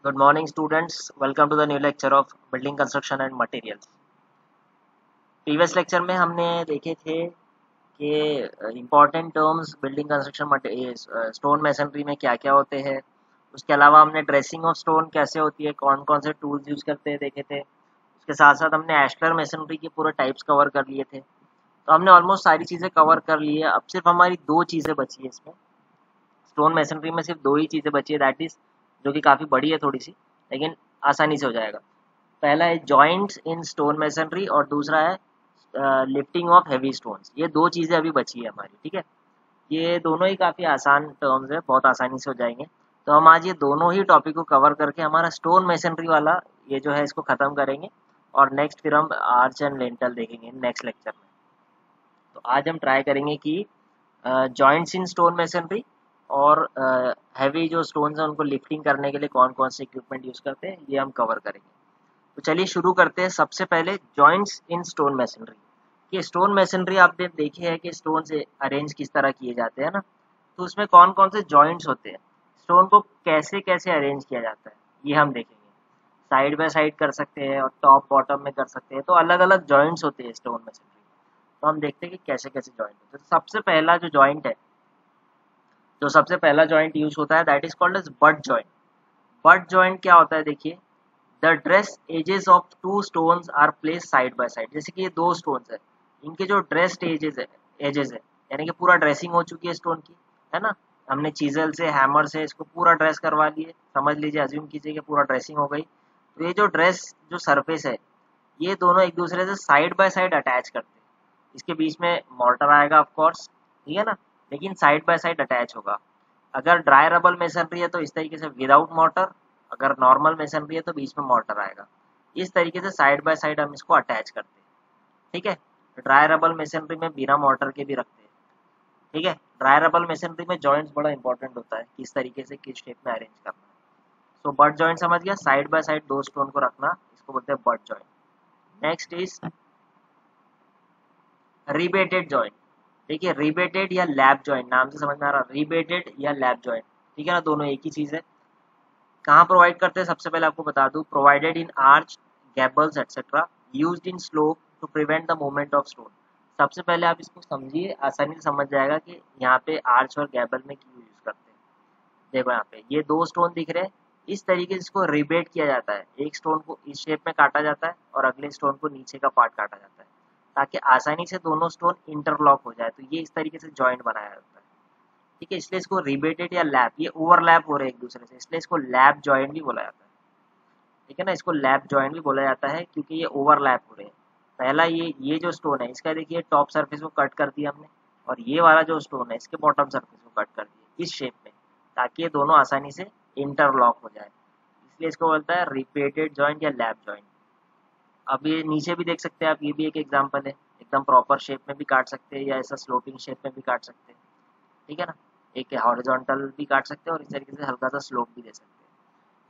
Good morning, students. Welcome to the new lecture of Building Construction and Materials. Previous lecture में हमने देखे थे कि important terms building construction stone masonry में क्या क्या होते हैं। उसके अलावा हमने ड्रेसिंग ऑफ स्टोन कैसे होती है, कौन कौन से टूल्स यूज़ करते हैं देखे थे। उसके साथ साथ हमने एस्टर मेसनरी के पूरे टाइप्स कवर कर लिए थे। तो हमने ऑलमोस्ट सारी चीज़ें कवर कर ली है। अब सिर्फ हमारी दो चीज़ें बची है इसमें। स्टोन मेसनरी में सिर्फ दो ही चीज़ें बची है, दैट इज़ जो कि काफ़ी बड़ी है थोड़ी सी, लेकिन आसानी से हो जाएगा। पहला है जॉइंट्स इन स्टोन मेसनरी और दूसरा है लिफ्टिंग ऑफ हेवी स्टोन्स। ये दो चीज़ें अभी बची है हमारी, ठीक है। ये दोनों ही काफ़ी आसान टर्म्स है, बहुत आसानी से हो जाएंगे। तो हम आज ये दोनों ही टॉपिक को कवर करके हमारा स्टोन मेसनरी वाला ये जो है इसको ख़त्म करेंगे और नेक्स्ट फिर हम आर्च एंड लेंटल देखेंगे नेक्स्ट लेक्चर में। तो आज हम ट्राई करेंगे कि जॉइंट्स इन स्टोन मेसनरी और हैवी जो स्टोन्स हैं उनको लिफ्टिंग करने के लिए कौन कौन से इक्विपमेंट यूज़ करते हैं ये हम कवर करेंगे। तो चलिए शुरू करते हैं। सबसे पहले जॉइंट्स इन स्टोन मेसनरी। ये स्टोन मेसनरी आपने देखे है कि स्टोन से अरेंज किस तरह किए जाते हैं ना, तो उसमें कौन कौन से जॉइंट्स होते हैं, स्टोन को कैसे कैसे अरेंज किया जाता है ये हम देखेंगे। साइड बाय साइड कर सकते हैं और टॉप बॉटम में कर सकते हैं, तो अलग अलग जॉइंट्स होते हैं स्टोन मेसनरी। तो हम देखते हैं कि कैसे कैसे जॉइंट होते हैं। तो सबसे पहला जो जॉइंट है, जो सबसे पहला जॉइंट यूज होता है that is called as butt joint. Butt joint क्या होता है देखिए, the dress edges of two stones are place side by side. जैसे कि ये दो स्टोन्स है, इनके जो ड्रेस्ड एजेस है यानी कि पूरा ड्रेसिंग हो चुकी है स्टोन की, है ना। हमने चीजल से हैमर से इसको पूरा ड्रेस करवा लिए, समझ लीजिए, अज्यूम कीजिए कि पूरा ड्रेसिंग हो गई। तो ये जो ड्रेस जो सरफेस है, ये दोनों एक दूसरे से साइड बाय साइड अटैच करते हैं। इसके बीच में मॉर्टर आएगा ऑफ कोर्स, ठीक है ना, लेकिन साइड बाय साइड अटैच होगा। अगर ड्राई रबल मेसनरी है तो इस तरीके से विदाउट मॉर्टर, अगर नॉर्मल मेसनरी है तो बीच में मॉर्टर आएगा। इस तरीके से साइड बाय साइड हम इसको अटैच करते हैं, ठीक है। ड्राई रबल मेसनरी में बिना मॉर्टर के भी रखते हैं, ठीक है। ड्राई रबल मेसनरी में जॉइंट्स बड़ा इंपॉर्टेंट होता है, किस तरीके से किस शेप में अरेंज करना है। सो बट जॉइंट समझ गया, साइड बाय साइड दो स्टोन को रखना, इसको बोलते हैं butt joint. Next is rebated joint. देखिए रिबेटेड या लैप जॉइंट, नाम से समझ में आ रहा, रिबेटेड या लैप जॉइंट, ठीक है ना, दोनों एक ही चीज है। कहाँ प्रोवाइड करते हैं, सबसे पहले आपको बता दूं, provided in arch, gables etcetera, used in slope to prevent the movement of stone. सबसे पहले आप इसको समझिए, आसानी से समझ जाएगा कि यहाँ पे आर्च और गैबल में क्यों यूज करते हैं। देखो यहाँ पे ये दो स्टोन दिख रहे हैं, इस तरीके से इसको रिबेट किया जाता है। एक स्टोन को इस शेप में काटा जाता है और अगले स्टोन को नीचे का पार्ट काटा जाता है, ताकि आसानी से दोनों स्टोन इंटरलॉक हो जाए। तो ये इस तरीके से जॉइंट बनाया जाता है, ठीक है। इसलिए इसको रिबेटेड या लैप, ये ओवरलैप हो रहे हैं एक दूसरे से, इसलिए इसको लैप जॉइंट भी बोला जाता है, ठीक है ना। इसको लैप जॉइंट भी बोला जाता है क्योंकि ये ओवरलैप हो रहे हैं। पहला ये जो स्टोन है इसका देखिए टॉप सरफेस को कट कर दिया हमने, और ये वाला जो स्टोन है इसके बॉटम सरफेस को कट कर दिया इस शेप में, ताकि ये दोनों आसानी से इंटरलॉक हो जाए। इसलिए इसको बोलता है रिपीटेड जॉइंट या लैप जॉइंट। अब ये नीचे भी देख सकते हैं आप, ये भी एक एग्जांपल है। एकदम प्रॉपर शेप में भी काट सकते हैं या ऐसा स्लोपिंग शेप में भी काट सकते हैं, ठीक है ना। एक हॉरिजॉन्टल भी काट सकते हैं और इस तरीके से हल्का सा स्लोप भी दे सकते हैं।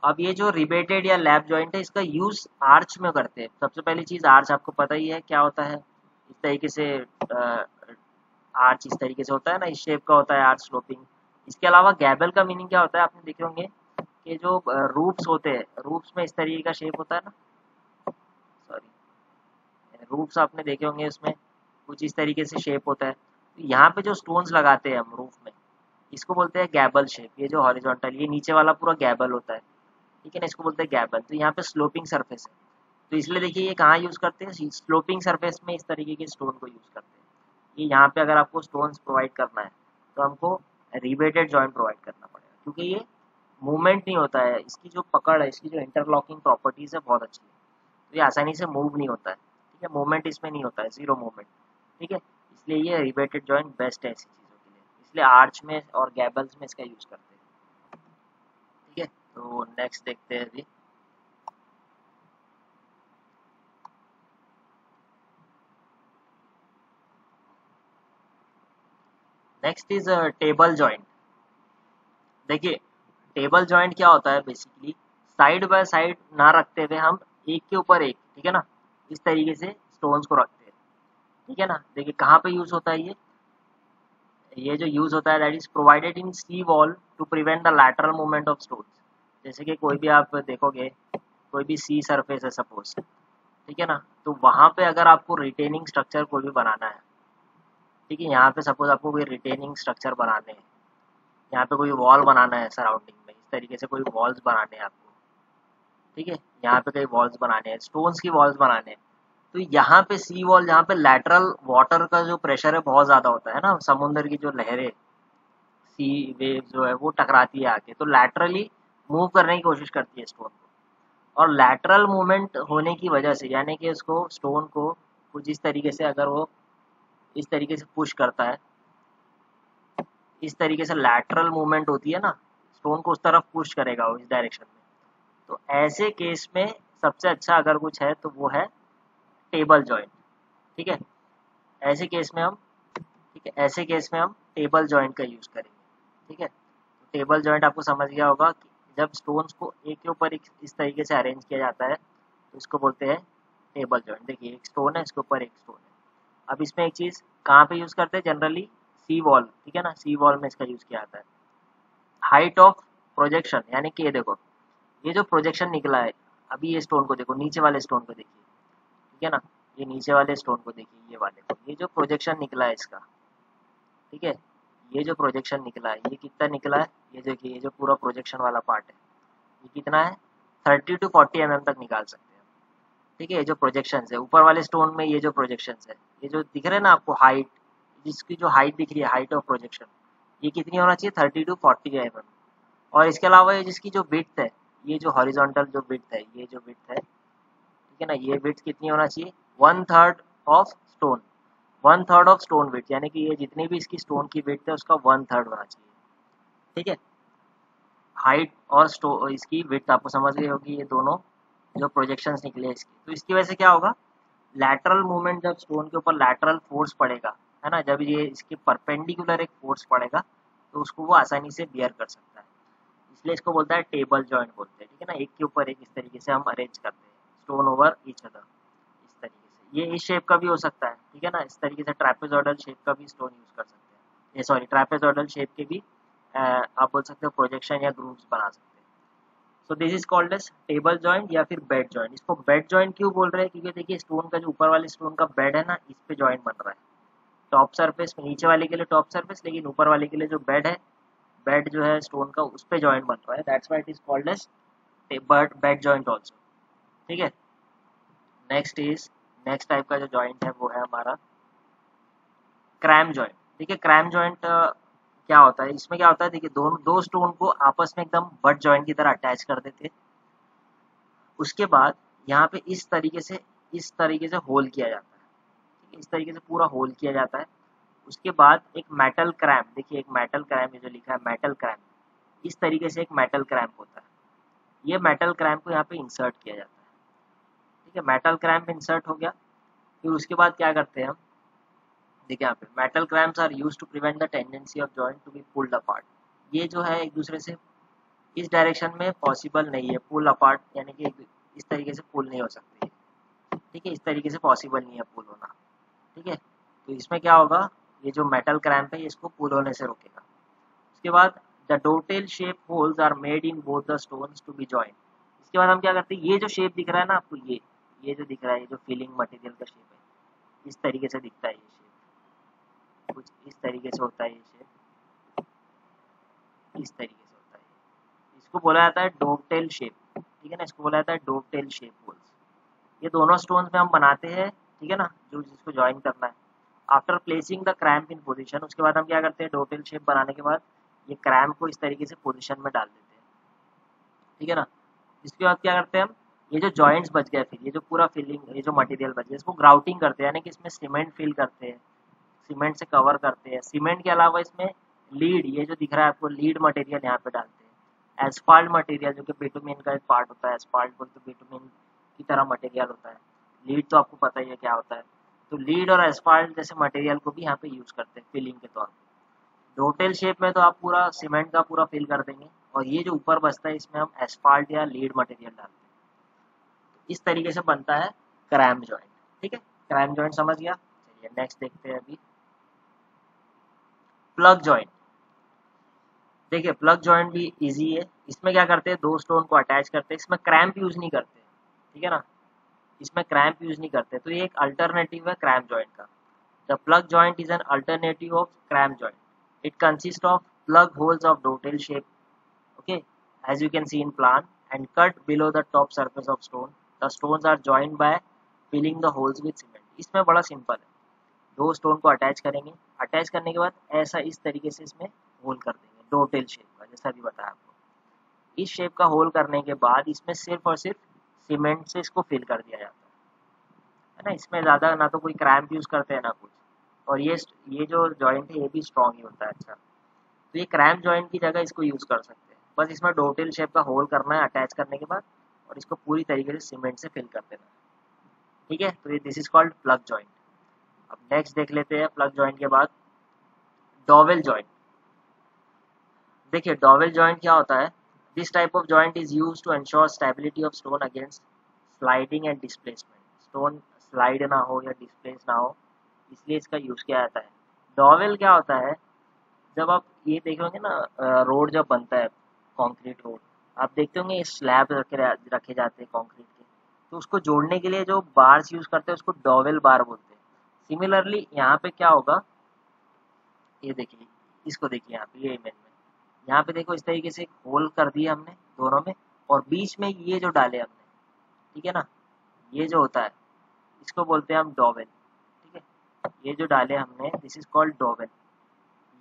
अब ये जो रिबेटेड या लैप जॉइंट है इसका यूज आर्च में करते हैं। सबसे पहली चीज, आर्च आपको पता ही है क्या होता है। इस तरीके से आर्च इस तरीके से होता है ना, इस शेप का होता है आर्च, स्लोपिंग। इसके अलावा गैबल का मीनिंग क्या होता है, आपने देखे होंगे कि जो रूप्स होते हैं, रूप्स में इस तरीके का शेप होता है ना, सॉरी, रूफ्स आपने देखे होंगे, उसमें कुछ इस तरीके से शेप होता है। तो यहाँ पे जो स्टोन्स लगाते हैं हम रूफ में, इसको बोलते हैं गैबल शेप। ये जो हॉरिजॉन्टल, ये नीचे वाला पूरा गैबल होता है, ठीक है ना, इसको बोलते हैं गैबल। तो यहाँ पे स्लोपिंग सरफेस है, तो इसलिए देखिए ये कहाँ यूज करते हैं, स्लोपिंग सरफेस में इस तरीके के स्टोन को यूज करते हैं। ये यहाँ पे अगर आपको स्टोन्स प्रोवाइड करना है तो हमको रिबेटेड जॉइंट प्रोवाइड करना पड़ेगा, क्योंकि ये मूवमेंट नहीं होता है, इसकी जो पकड़ है, इसकी जो इंटरलॉकिंग प्रॉपर्टीज है बहुत अच्छी है, तो ये आसानी से मूव नहीं होता है, ठीक है। मूवमेंट इसमें नहीं होता है, जीरो मूवमेंट, ठीक है। इसलिए ये रिबेटेड जॉइंट बेस्ट है ऐसी चीज़ों के लिए, इसलिए आर्च में और गैबल्स में इसका यूज करते हैं, ठीक है। तो नेक्स्ट देखते हैं अभी। Next is table joint. देखिए टेबल जॉइंट क्या होता है, बेसिकली साइड बाय साइड ना रखते हुए हम एक के ऊपर एक, ठीक है ना, इस तरीके से स्टोन्स को रखते हैं, ठीक है ना। देखिए कहाँ पे यूज होता है ये जो यूज होता है that is provided in sea wall to prevent the lateral movement of stones. जैसे कि कोई भी आप देखोगे, कोई भी सी सरफेस है सपोज, ठीक है ना, तो वहाँ पे अगर आपको रिटेनिंग स्ट्रक्चर कोई भी बनाना है, ठीक है, यहाँ पे सपोज आपको कोई रिटेनिंग स्ट्रक्चर बनाने हैं, यहाँ पे कोई वॉल बनाना है सराउंडिंग में, इस तरीके से कोई वॉल्स बनाने हैं आपको, ठीक है, यहाँ पे कई वॉल्स बनाने हैं, स्टोन्स की वॉल्स बनाने हैं, तो यहाँ पे सी वॉल, जहाँ पे लैटरल वाटर का जो प्रेशर है बहुत ज़्यादा होता है ना, समुद्र की जो लहरें, सी वेव जो है वो टकराती है आके, तो लैटरली मूव करने की कोशिश करती है स्टोन को, और लैटरल मूवमेंट होने की वजह से, यानी कि उसको स्टोन को कुछ इस तरीके से, अगर वो इस तरीके से पुश करता है, इस तरीके से लैटरल मूवमेंट होती है ना, स्टोन को उस तरफ पुश करेगा वो, इस डायरेक्शन में, तो ऐसे केस में सबसे अच्छा अगर कुछ है तो वो है टेबल जॉइंट, ठीक है, ऐसे केस में हम, ठीक है, ऐसे केस में हम टेबल जॉइंट का यूज़ करेंगे, ठीक है, तो टेबल जॉइंट आपको समझ गया होगा कि जब स्टोन्स को एक के ऊपर एक इस तरीके से अरेंज किया जाता है तो इसको बोलते हैं टेबल जॉइंट। देखिए एक स्टोन है, इसके ऊपर एक स्टोन है। अब इसमें एक चीज़ कहाँ पे यूज़ करते हैं जनरली, सी वॉल, ठीक है ना, सी वॉल में इसका यूज़ किया जाता है। हाइट ऑफ प्रोजेक्शन, यानी कि ये देखो, ये जो प्रोजेक्शन निकला है, अभी ये स्टोन को देखो, नीचे वाले स्टोन को देखिए, ठीक है ना, ये नीचे वाले स्टोन को देखिए, ये वाले को, ये जो प्रोजेक्शन निकला है इसका, ठीक है, ये जो प्रोजेक्शन निकला है, ये कितना निकला है, ये देखिए, ये जो पूरा प्रोजेक्शन वाला पार्ट है, ये कितना है, 30 to 40 mm तक निकाल सकते हैं, ठीक है, ये जो प्रोजेक्शन है ऊपर वाले स्टोन में, ये जो प्रोजेक्शन है, ये जो दिख रहे हैं ना आपको हाइट, जिसकी जो हाइट दिख रही है, हाइट ऑफ प्रोजेक्शन, ये कितनी होना चाहिए, 30 to 40 mm। और इसके अलावा ये जिसकी जो विड्थ है, ये जो हॉरिजॉन्टल जो विड्थ है, ये जो विड्थ है, ठीक है ना, ये विड्थ कितनी होना चाहिए, 1/3 of stone, 1/3 of stone width, यानी कि ये जितनी भी इसकी स्टोन की विड्थ है उसका 1/3 होना चाहिए, ठीक है। हाइट और इसकी विड्थ आपको समझ गई होगी, ये दोनों जो प्रोजेक्शंस निकले हैं इसकी, तो इसकी वजह से क्या होगा, लैटरल मूवमेंट, जब स्टोन के ऊपर लैटरल फोर्स पड़ेगा, है ना, जब ये इसके परपेंडिकुलर एक फोर्स पड़ेगा तो उसको वो आसानी से बियर कर सकता है, इसलिए इसको बोलता है टेबल जॉइंट बोलते हैं, ठीक है ना, एक के ऊपर एक इस तरीके से हम अरेंज करते हैं स्टोन ओवर ईच अदर, इस तरीके से। ये इस शेप का भी हो सकता है, ठीक है ना, इस तरीके से ट्रापेजॉइडल शेप का भी स्टोन यूज कर सकते हैं, ये सॉरी ट्रापेजॉइडल शेप के भी आप बोल सकते हो प्रोजेक्शन या ग्रूव्स बना सकते हैं। So this is called as table joint या फिर बेड जॉइंट। इसको बेड जॉइंट क्यों बोल रहे हैं, क्योंकि देखिए स्टोन का जो ऊपर वाले स्टोन का बेड है ना, इस पे जॉइंट बन रहा है, टॉप सरफेस में, नीचे वाले के लिए टॉप सरफेस, लेकिन ऊपर वाले के लिए जो बेड है, बेड जो है स्टोन का, उस पे जॉइंट बन रहा है, that's why it is called as bed joint also, ठीक है। नेक्स्ट टाइप का जो जॉइंट है वो है हमारा क्रैम जॉइंट। देखिए क्रैम जॉइंट क्या होता है, इसमें क्या होता है, देखिए दो स्टोन को आपस में एकदम बट जॉइंट की तरह अटैच कर देते हैं, उसके बाद यहाँ पे इस तरीके से होल किया जाता है, ठीक है, इस तरीके से पूरा होल किया जाता है। उसके बाद एक मेटल क्रैम्प, देखिए एक मेटल क्रैम्प, ये जो लिखा है मेटल क्रैम्प, इस तरीके से एक मेटल क्रैम्प होता है, ये मेटल क्रैम्प को यहाँ पे इंसर्ट किया जाता है, ठीक है, मेटल क्रैम्प इंसर्ट हो गया। फिर उसके बाद क्या करते हैं हम, देखिए यहाँ पे metal cramps are used to prevent the tendency of joint to be pulled apart. ये जो है एक दूसरे से इस डायरेक्शन में पॉसिबल नहीं है, पुल अपार्ट, यानी कि इस तरीके से पुल नहीं हो सकती है, ठीक है, इस तरीके से पॉसिबल नहीं है पुल होना, ठीक है। तो इसमें क्या होगा, ये जो मेटल क्रैम्प है इसको पुल होने से रोकेगा। उसके बाद the dovetail shape holes are made in both the stones to be joint. इसके बाद हम क्या करते हैं, ये जो शेप दिख रहा है ना आपको, ये जो दिख रहा है, ये जो फिलिंग मटेरियल का शेप है, इस तरीके से दिखता है ये शेप, कुछ इस तरीके से होता है ये शेप, इस तरीके से होता है, इसको बोला जाता है डोवटेल शेप, ठीक है ना, इसको बोला जाता है डोवटेल शेप होल्स। ये दोनों स्टोन्स में हम बनाते हैं, ठीक है ना, जो जिसको ज्वाइन करना है। After placing the cramp in position, उसके बाद हम क्या करते हैं, डोवटेल शेप बनाने के बाद ये क्रैम्प को इस तरीके से पोजीशन में डाल देते हैं, ठीक है ना। इसके बाद क्या करते हैं हम, ये जो जॉइंट्स बच गए, फिर ये जो पूरा फिलिंग, ये जो मटेरियल बच गया, इसको ग्राउटिंग करते हैं, यानी कि इसमें सीमेंट फिल करते हैं, सीमेंट से कवर करते हैं। सीमेंट के अलावा इसमें लीड, ये जो दिख रहा है आपको, लीड मटेरियल यहाँ पे डालते हैं। एस्फाल्ट मटेरियल, जो कि बिटुमिन का एक पार्ट होता है, एस्फाल्ट बोलते बिटुमिन की तरह मटेरियल होता है। लीड तो आपको पता ही है क्या होता है, तो लीड और एस्फाल्ट जैसे मटेरियल को भी यहाँ पे यूज करते हैं फिलिंग के तौर पर। डोटेल शेप में तो आप पूरा सीमेंट का पूरा फिल कर देंगे, और ये जो ऊपर बचता है इसमें हम एस्फाल्ट या लीड मटेरियल डालते हैं। इस तरीके से बनता है क्रैम जॉइंट, ठीक है, क्रैम जॉइंट समझ गया। चलिए नेक्स्ट देखते हैं अभी प्लग जॉइंट। देखिए प्लग जॉइंट भी इजी है। इसमें क्या करते हैं, दो स्टोन को अटैच करते हैं, इसमें क्रैम्प यूज नहीं करते, ठीक है ना, इसमें क्रैम्प यूज नहीं करते, तो ये एक अल्टरनेटिव है क्रैम्प जॉइंट का। The plug joint is an alternative of cramp joint. It consist of plug holes of dovetail shape, okay, as you can see in plan, and cut below the top surface of stone. The stones are joined by filling the holes with cement. इसमें बड़ा simple है, दो stone को attach करेंगे, attach करने के बाद ऐसा इस तरीके से इसमें होल कर देंगे डोटेल शेप का, जैसा अभी बताया आपको। इस शेप का होल करने के बाद इसमें सिर्फ और सिर्फ सीमेंट से इसको फिल कर दिया जाता है ना। इसमें ज़्यादा ना तो कोई क्रैम्प यूज़ करते हैं ना कुछ, और ये जो जॉइंट है ये भी स्ट्रॉन्ग ही होता है। अच्छा, तो ये क्रैम्प जॉइंट की जगह इसको यूज़ कर सकते हैं। बस इसमें डोटेल शेप का होल करना है अटैच करने के बाद, और इसको पूरी तरीके से सीमेंट से फिल कर देना है, ठीक है। तो ये this is called plug joint. अब नेक्स्ट देख लेते हैं प्लग जॉइंट के बाद डॉवेल जॉइंट। देखिए डॉवेल जॉइंट क्या होता है, this type of joint is use to ensure stability of stone against sliding and displacement. Stone slide ना हो या डिस्प्लेस ना हो, इसलिए इसका यूज किया जाता है। डॉवेल क्या होता है, जब आप ये देखोगे ना, रोड जब बनता है, कंक्रीट रोड, आप देखते होंगे स्लैब रखे जाते हैं कंक्रीट के, तो उसको जोड़ने के लिए जो बार्स यूज करते हैं उसको डॉवेल बार बोलते हैं। सिमिलरली यहाँ पे क्या होगा, ये देखिए, इसको देखिए यहाँ पे, ये इमेज में, यहाँ पे देखो इस तरीके से होल कर दिए हमने दोनों में, और बीच में ये जो डाले हमने, ठीक है ना, ये जो होता है इसको बोलते हैं हम डॉवेल, ठीक है। ये जो डाले हमने दिस इज कॉल्ड डॉवेल।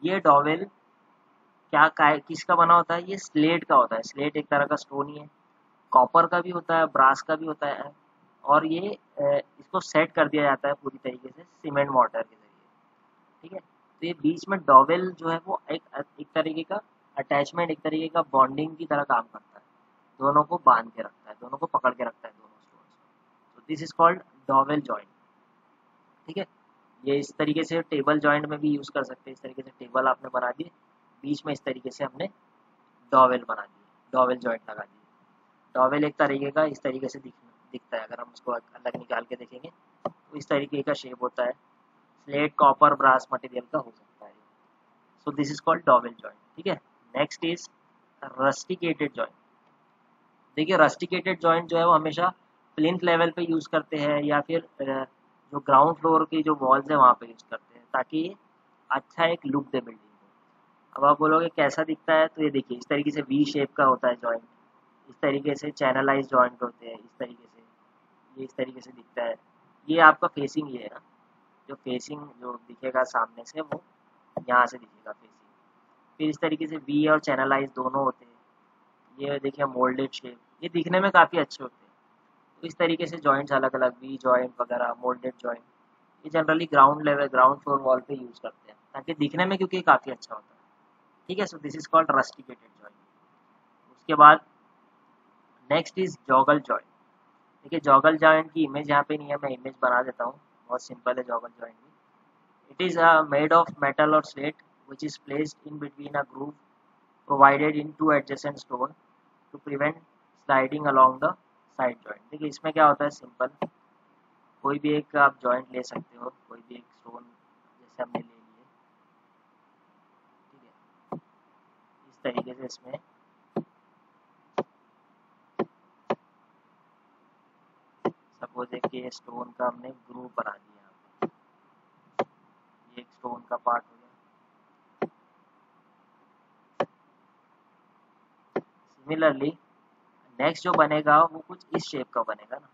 ये डॉवेल किसका बना होता है, ये स्लेट का होता है। स्लेट एक तरह का स्टोन ही है, कॉपर का भी होता है, ब्रास का भी होता है, और ये इसको सेट कर दिया जाता है पूरी तरीके से सीमेंट मोर्टार के जरिए, ठीक है। तो ये बीच में डॉवेल जो है वो एक तरीके का अटैचमेंट, एक तरीके का बॉन्डिंग की तरह काम करता है, दोनों को बांध के रखता है, दोनों को पकड़ के रखता है, दोनों स्टोन्स। तो this is called dowel joint, ठीक है। ये इस तरीके से टेबल जॉइंट में भी यूज़ कर सकते हैं। इस तरीके से टेबल आपने बना दिए, बीच में इस तरीके से हमने डॉवेल बना दिए, डॉवेल जॉइंट लगा दिए। डॉवेल एक तरीके का इस तरीके से दिखता है, अगर हम उसको अलग निकाल के देखेंगे तो इस तरीके का शेप होता है। स्लेट कॉपर ब्रास मटेरियल का हो सकता है। So this is called dowel joint, ठीक है। Next is rusticated joint. देखिए रस्टिकेटेड जॉइंट जो है वो हमेशा प्लिंथ लेवल पे यूज़ करते हैं, या फिर जो ग्राउंड फ्लोर की जो वॉल्स है वहाँ पे यूज़ करते हैं, ताकि अच्छा एक लुक दे बिल्डिंग को। अब आप बोलोगे कैसा दिखता है, तो ये देखिए इस तरीके से वी शेप का होता है जॉइंट, इस तरीके से चैनलाइज जॉइंट होते हैं, इस तरीके से ये इस तरीके से दिखता है। ये आपका फेसिंग ये है ना, जो फेसिंग जो दिखेगा सामने से वो यहाँ से दिखेगा फेसिंग। फिर इस तरीके से वी और चैनलाइज दोनों होते हैं। ये देखिए मोल्डेड शेप, ये दिखने में काफ़ी अच्छे होते हैं। तो इस तरीके से जॉइंट्स अलग अलग, वी जॉइंट वगैरह, मोल्डेड जॉइंट, ये generally ground level ground floor wall पे यूज़ करते हैं, ताकि दिखने में, क्योंकि काफ़ी अच्छा होता है, ठीक है। So this is called rusticated joint. उसके बाद नेक्स्ट इज जॉगल जॉइंट। देखिए जॉगल जॉइंट की इमेज यहाँ पे नहीं है, मैं इमेज बना देता हूँ, बहुत सिंपल है जॉगल जॉइंट भी। It is made of metal और slate which is placed in between a groove provided in two adjacent stone to prevent sliding along the side joint. देखिए इसमें क्या होता है, सिंपल, कोई भी एक आप जॉइंट ले सकते हो, कोई भी एक स्टोन जैसे हमने ले लिए, ठीक है। इस तरीके से इसमें सपोज एक ये स्टोन का हमने ग्रूव बना दिया, ये एक स्टोन का पार्ट हो गया। सिमिलरली नेक्स्ट जो बनेगा वो कुछ इस शेप का बनेगा ना,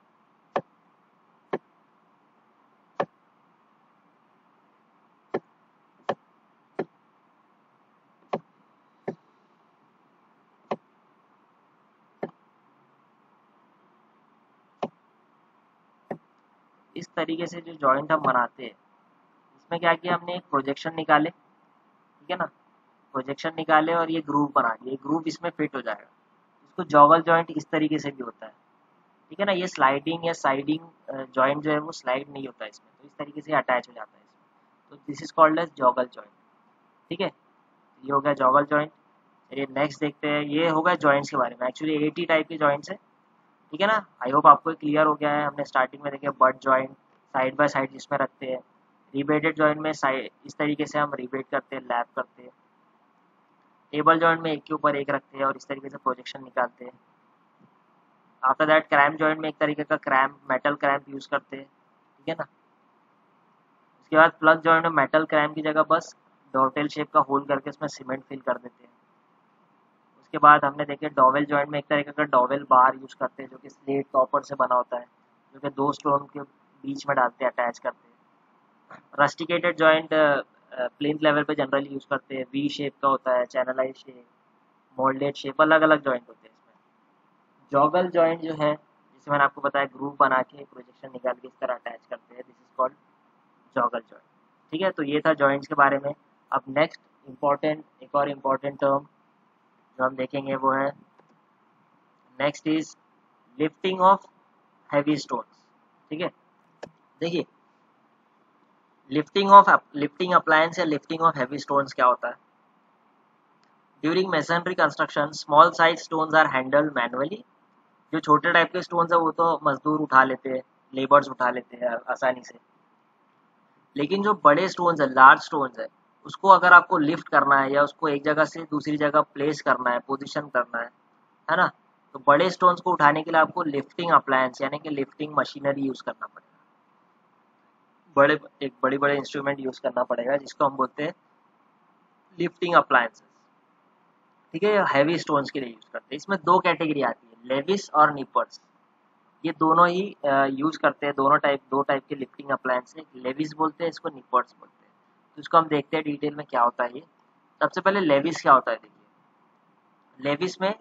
इस तरीके से जो जॉइंट हम बनाते हैं, इसमें क्या किया हमने, एक प्रोजेक्शन निकाले, ठीक है ना, प्रोजेक्शन निकाले और ये ग्रूव बना दिए, ग्रूव इसमें फिट हो जाएगा। इसको जॉगल जॉइंट इस तरीके से भी होता है, ठीक है ना। ये स्लाइडिंग या साइडिंग जॉइंट जो है वो स्लाइड नहीं होता है इसमें, तो इस तरीके से अटैच हो जाता है इसमें, तो this is called edge joggle joint, ठीक है। ये हो गया जॉगल जॉइंट। चलिए नेक्स्ट देखते हैं, ये होगा जॉइंट्स के बारे में। एक्चुअली 80 टाइप के जॉइंट्स है, ठीक है ना। आई होप आपको क्लियर हो गया है। हमने स्टार्टिंग में देखे butt joint, side by side जिसमें रखते हैं। रिबेटेड जॉइंट में साइड इस तरीके से हम रिबेट करते हैं, लैप करते हैं, टेबल जॉइंट में एक के ऊपर एक रखते हैं और इस तरीके से प्रोजेक्शन निकालते हैं। आफ्टर दैट क्रैम्प जॉइंट में एक तरीके का क्रैम्प, मेटल क्रैम्प यूज़ करते हैं, ठीक है ना। उसके बाद प्लग जॉइंट में मेटल क्रैम्प की जगह बस डॉटेल शेप का होल करके उसमें सीमेंट फिल कर देते हैं। उसके बाद हमने देखे डॉवेल जॉइंट में एक तरीके का डॉवेल बार यूज़ करते हैं जो कि स्लेट कॉपर से बना होता है, जो कि दो स्टोन के बीच में डालते हैं, अटैच करते हैं। रस्टिकेटेड जॉइंट प्लिंथ लेवल पे जनरली यूज़ करते हैं, वी शेप का होता है, चैनलाइज शेप, मोल्डेड शेप, अलग अलग जॉइंट होते हैं इसमें। जॉगल जॉइंट जो है, जिसे मैंने आपको बताया ग्रुप बना के प्रोजेक्शन निकाल के इस तरह अटैच करते हैं, this is called juggle joint. ठीक है, तो ये था जॉइंट्स के बारे में। अब नेक्स्ट इम्पॉर्टेंट, एक और इम्पॉर्टेंट टर्म जो हम देखेंगे वो है, next is lifting of heavy stones. ठीक है, देखिए लिफ्टिंग अप्लायंस या लिफ्टिंग ऑफ हैवी स्टोन्स क्या होता है। During masonry construction small size stones are handled manually. जो छोटे टाइप के स्टोन्स है वो तो मजदूर उठा लेते हैं, लेबर्स उठा लेते हैं आसानी से। लेकिन जो बड़े स्टोन्स है, लार्ज स्टोन्स है, उसको अगर आपको लिफ्ट करना है या उसको एक जगह से दूसरी जगह प्लेस करना है, पोजीशन करना है ना, तो बड़े स्टोन्स को उठाने के लिए आपको लिफ्टिंग अप्लायंस यानी कि लिफ्टिंग मशीनरी यूज करना पड़ेगा। एक बड़े बड़े इंस्ट्रूमेंट यूज करना पड़ेगा जिसको हम बोलते हैं लिफ्टिंग अप्लायंसेस। ठीक है, हैवी स्टोन्स के लिए यूज करते हैं। इसमें दो कैटेगरी आती है, लेविस और निपर्स। ये दोनों ही यूज करते हैं, दो टाइप के लिफ्टिंग अप्लायंस है, लेविस बोलते हैं इसको, निपर्स बोलते हैं। तो इसको हम देखते हैं डिटेल में क्या होता है ये। सबसे पहले लेविस क्या होता है, देखिए लेविस में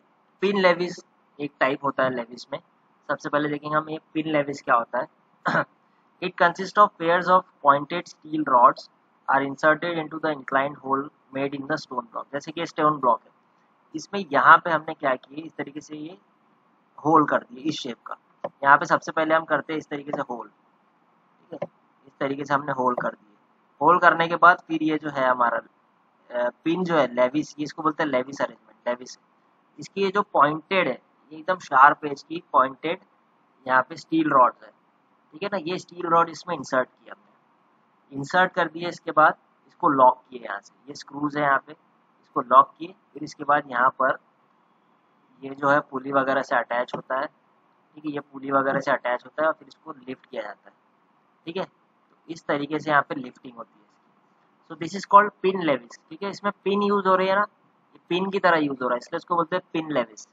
पिन लेविस एक टाइप होता है। लेविस में सबसे पहले देखेंगे हम ये पिन लेविस क्या होता है। It consist of pairs of pointed steel rods are inserted into the inclined hole made in the stone block. जैसे कि स्टोन ब्लॉक है, इसमें यहाँ पे हमने क्या किया, इस तरीके से ये होल कर दिए इस शेप का। यहाँ पे सबसे पहले हम करते हैं इस तरीके से होल, ठीक है, इस तरीके से हमने होल कर दिए। होल करने के बाद फिर ये जो है हमारा पिन जो है लेविस, ये इसको बोलते हैं लेविस अरेंजमेंट, लेविस। इसकी ये जो पॉइंटेड है, ये एकदम शार्प एज की पॉइंटेड यहाँ पे स्टील रॉड्स है, ठीक है ना। ये स्टील रॉड इसमें इंसर्ट किया हमने, इंसर्ट कर दिए। इसके बाद इसको लॉक किए यहाँ से, ये स्क्रूज है यहाँ पे, इसको लॉक किए। फिर इसके बाद यहाँ पर ये जो है पुली वगैरह से अटैच होता है, ठीक है, ये पुली वगैरह से अटैच होता है और फिर इसको लिफ्ट किया जाता है, ठीक है। तो इस तरीके से यहाँ पे लिफ्टिंग होती है। So this is called pin lewis, ठीक है। इसमें पिन यूज हो रही है ना, ये पिन की तरह यूज हो रहा है, इसलिए इसको बोलते हैं पिन लेविस,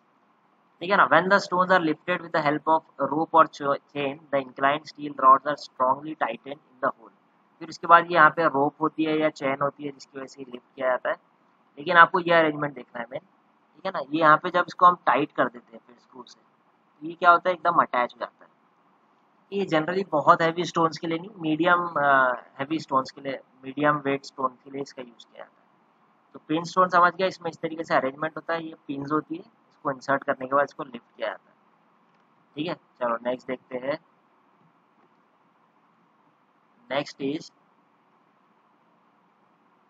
ठीक है ना। When the stones are lifted with the help of rope और chain, the inclined steel rods are strongly tightened in the hole. फिर उसके बाद ये यहाँ पे रोप होती है या चेन होती है जिसकी वजह से लिफ्ट किया जाता है। लेकिन आपको ये अरेंजमेंट देखना है मेन, ठीक है ना। ये यहाँ पे जब इसको हम टाइट कर देते हैं फिर स्क्रू से, तो ये क्या होता है, एकदम अटैच हो जाता है। ये जनरली बहुत हैवी स्टोन्स के लिए नहीं, मीडियम हैवी स्टोन्स के लिए, मीडियम वेट स्टोन के लिए इसका यूज किया जाता है। तो पिन स्टोन समझ गया, इसमें इस तरीके से अरेंजमेंट होता है, ये पिन्स होती है, इसको इंसर्ट करने के बाद इसको लिफ्ट किया जाता है, ठीक है। चलो नेक्स्ट देखते हैं। नेक्स्ट इज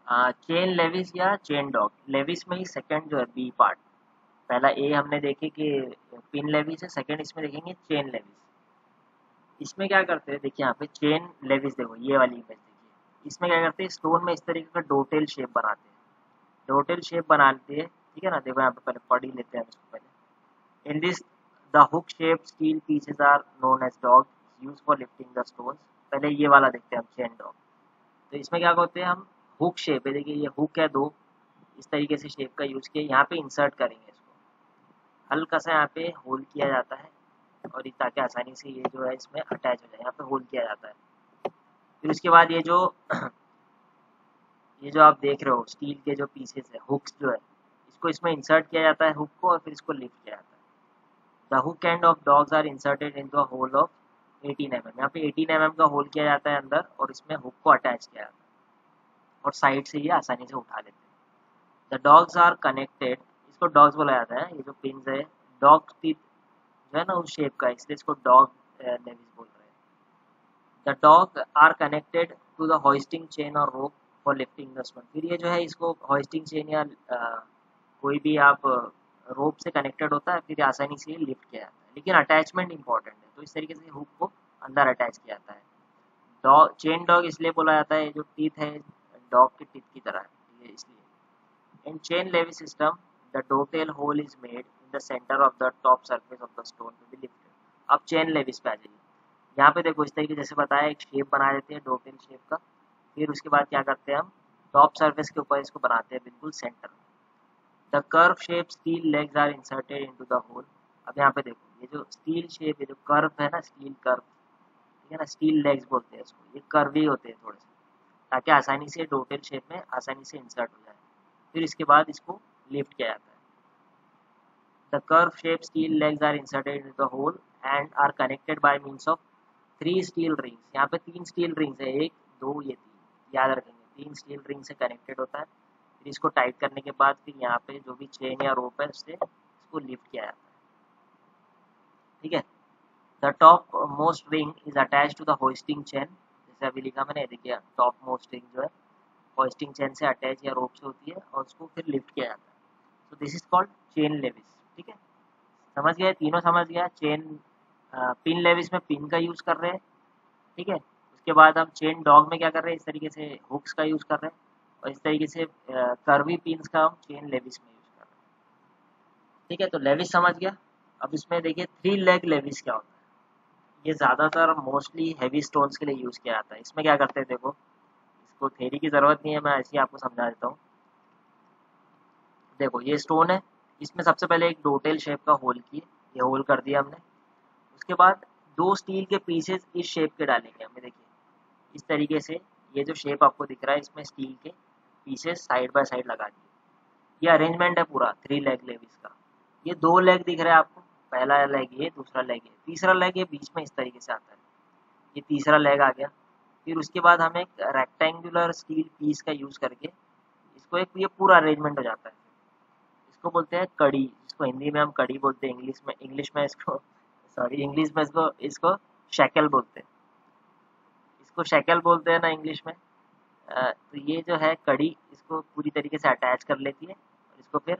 चेन लेविस या चेन डॉग। लेविस में ही सेकंड जो है बी पार्ट, पहला ए हमने देखे कि पिन लेविस है, सेकंड इसमें देखेंगे चेन लेविस। इसमें क्या करते हैं, देखिए यहाँ पे चेन लेविस, देखो ये वाली इमेज देखिए, इसमें क्या करते हैं, स्टोन में इस तरीके का डोटेल शेप बनाते हैं, डोटेल शेप बनाते हैं, ठीक है ना। देखो यहाँ पे पहले पढ़ ही लेते हैं इसको पहले। In this the hook shape steel pieces are known as dog use for lifting the stones. पहले ये वाला देखते हैं हम, चेन डॉग। तो इसमें क्या करते हैं हम, हुक शेप है, देखिए ये हुक है दो, इस तरीके से शेप का यूज किया, यहाँ पे इंसर्ट करेंगे इसको, हल्का सा यहाँ पे होल किया जाता है और ताकि आसानी से ये जो है इसमें अटैच हो जाए, यहाँ पे होल किया जाता है। फिर उसके बाद ये जो आप देख रहे हो स्टील के जो पीसेस है, हुक्स जो है, इसको इसमें इंसर्ट किया जाता है हुक को, और फिर इसको लिफ्ट किया जाता है। The hook end of dogs are inserted in the hole of 18 mm। यहाँ पे 18 mm का होल किया जाता है अंदर और इसमें हुक को अटैच किया जाता है और साइड से ये आसानी से उठा लेते हैं। द डॉग्स आर कनेक्टेड, इसको डॉग्स बोला जाता है, ये जो पिन्स है डॉग टीथ जो है ना उस शेप का, इसलिए इसको डॉग लेविस बोल रहे हैं। The dog are connected to the hoisting chain और rope for lifting the stone. फिर ये जो है इसको होइस्टिंग चेन या कोई भी आप रोप से कनेक्टेड होता है, फिर आसानी से लिफ्ट किया जाता है। लेकिन अटैचमेंट इंपॉर्टेंट है, तो इस तरीके से हुक को अंदर अटैच किया जाता है। डॉग चेन डॉग इसलिए बोला जाता है, जो टीथ है डॉग के टीथ की तरह है, ठीक है, इसलिए। In chain levy system, the dovetail hole is made in the center of the top surface of the stone to be lifted. अब चेन लेविस पे आ जाइए। यहाँ पे देखो इस तरीके जैसे बताया एक शेप बना देते हैं डोटेल शेप का, फिर उसके बाद क्या करते हैं हम टॉप सरफेस के ऊपर इसको बनाते हैं बिल्कुल सेंटर में। The curve shape steel legs are inserted into the hole. अब यहाँ पे देखो ये जो स्टील शेप है, जो कर्व है ना, स्टील कर्व, ठीक है ना, स्टील लेग्स बोलते हैं इसको, ये कर्वी होते हैं थोड़े से, ताकि आसानी से डोटेल शेप में आसानी से इंसर्ट हो जाए। फिर इसके बाद इसको लिफ्ट किया जाता है। The curve shape steel legs are inserted into the hole and are connected by means of 3 steel rings. यहाँ पे 3 स्टील रिंग्स है, 1 2 ये 3, याद रखेंगे 3 स्टील रिंग से कनेक्टेड होता है। फिर इसको टाइट करने के बाद फिर यहाँ पे जो भी चेन या रोप है उससे इसको लिफ्ट किया जाता है, ठीक है। The top most ring is attach to the hoisting chain, जैसे अभी लिखा मैंने, देखिए टॉप मोस्ट रिंग जो है होइस्टिंग चेन से अटैच या रोप से होती है और उसको फिर लिफ्ट किया जाता है। तो this is called chain lewis, ठीक है। समझ गया, तीनों समझ गया। चेन पिन लेविस में पिन का यूज़ कर रहे हैं, ठीक है। उसके बाद हम चेन डॉग में क्या कर रहे हैं, इस तरीके से हुक्स का यूज़ कर रहे हैं, और इस तरीके से कर्वी पिन्स का हम चेन लेविस में यूज़ कर रहे हैं, ठीक है। तो लेविस समझ गया। अब इसमें देखिए 3 लेग लेविस क्या होता है। ये ज़्यादातर मोस्टली हैवी स्टोन्स के लिए यूज़ किया जाता है। इसमें क्या करते हैं देखो, इसको थ्योरी की ज़रूरत नहीं है, मैं ऐसे ही आपको समझा देता हूँ। देखो ये स्टोन है, इसमें सबसे पहले एक डोटेल शेप का होल किए, ये होल कर दिया हमने। उसके बाद 2 स्टील के पीसेस इस शेप के डालेंगे हमें, देखिए इस तरीके से, ये जो शेप आपको दिख रहा है इसमें स्टील के पीसेस साइड बाय साइड लगा दिए। ये अरेंजमेंट है पूरा 3 लेग लेविस का। ये 2 लेग दिख रहा है आपको, पहला लेग ये, दूसरा लेग ये, तीसरा लेग ये बीच में इस तरीके से आता है, ये तीसरा लेग आ गया। फिर उसके बाद हम एक रेक्टेंगुलर स्टील पीस का यूज़ करके इसको एक, ये पूरा अरेंजमेंट हो जाता है। इसको बोलते हैं कड़ी, जिसको हिंदी में हम कड़ी बोलते हैं, इंग्लिश में इसको इंग्लिश में इसको इसको शैकल बोलते हैं, इसको शैकल बोलते हैं ना इंग्लिश में। तो ये जो है कड़ी इसको पूरी तरीके से अटैच कर लेती है और इसको फिर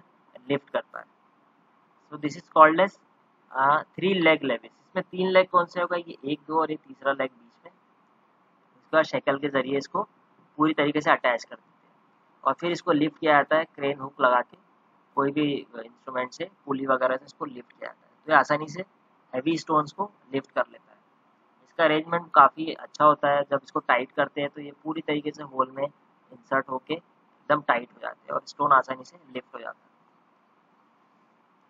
लिफ्ट करता है। So this is called as 3 leg lewis. इसमें 3 लेग कौन से होगा, ये 1 2 और ये तीसरा लेग बीच में, इसका शैकल के जरिए इसको पूरी तरीके से अटैच कर देते हैं और फिर इसको लिफ्ट किया जाता है क्रेन हुक लगा के, कोई भी इंस्ट्रूमेंट से, पुली वगैरह से इसको लिफ्ट किया जाता है। तो ये आसानी से हैवी स्टोन्स को लिफ्ट कर लेता है। इसका अरेंजमेंट काफ़ी अच्छा होता है। जब इसको टाइट करते हैं तो ये पूरी तरीके से होल में इंसर्ट होके एकदम टाइट हो जाते हैं और स्टोन आसानी से लिफ्ट हो जाता है।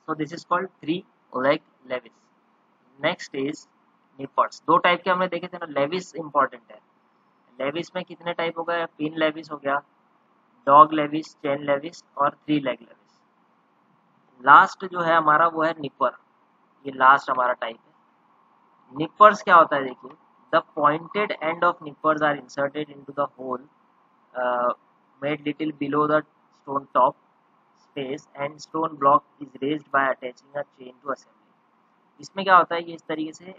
So this is called 3 leg lewis. Next is nippers. 2 type के हमने देखे थे ना, लेविस इंपॉर्टेंट है। लेविस में कितने टाइप हो गए, पिन लेविस हो गया, डॉग लेविस, चेन लेविस और 3 लेग लेविस। लास्ट जो है हमारा वो है निपर, ये लास्ट हमारा टाइप है। निपर्स क्या होता है देखिए, the pointed end of nippers are inserted into the hole made little below the stone top space and stone block is raised by attaching a chain to assembly. इसमें क्या होता है, ये इस तरीके से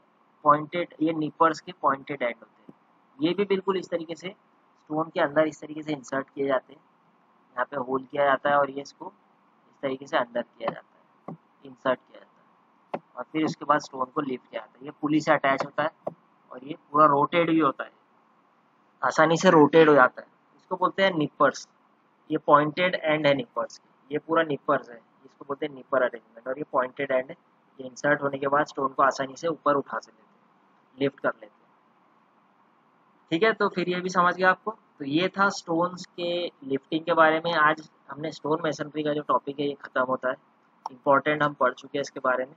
पॉइंटेड, ये निपर्स के पॉइंटेड एंड होते हैं, ये भी बिल्कुल इस तरीके से स्टोन के अंदर इस तरीके से इंसर्ट किए जाते हैं, यहाँ पे होल किया जाता है और ये इसको इस तरीके से अंदर किया जाता है, इंसर्ट किया जाता है और फिर उसके बाद स्टोन को लिफ्ट किया जाता है। ये पुली से अटैच होता है और ये पूरा रोटेट भी होता है, आसानी से रोटेट हो जाता है। इसको बोलते हैं निपर्स। ये पॉइंटेड एंड है निपर्स, ये पूरा निपर्स है, इसको बोलते हैं निपर अरेंजमेंट। और ये पॉइंटेड एंड है, ये इंसर्ट होने के बाद स्टोन को आसानी से ऊपर उठा से लेते हैं, लिफ्ट कर लेते हैं, ठीक है। तो फिर ये भी समझ गया आपको। तो ये था स्टोन्स के लिफ्टिंग के बारे में। आज हमने स्टोन मेसनरी का जो टॉपिक है ये ख़त्म होता है। इम्पोर्टेंट हम पढ़ चुके हैं इसके बारे में।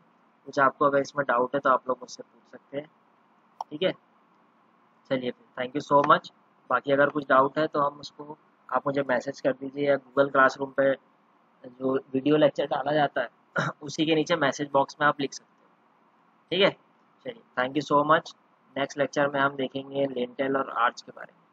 कुछ आपको अगर इसमें डाउट है तो आप लोग मुझसे पूछ सकते हैं, ठीक है। चलिए फिर, थैंक यू सो मच। बाकी अगर कुछ डाउट है तो हम उसको, आप मुझे मैसेज कर दीजिए या गूगल क्लासरूम पे जो वीडियो लेक्चर डाला जाता है उसी के नीचे मैसेज बॉक्स में आप लिख सकते हो, ठीक है। चलिए, thank you so much. Next lecture में हम देखेंगे लिंटेल और आर्च के बारे में।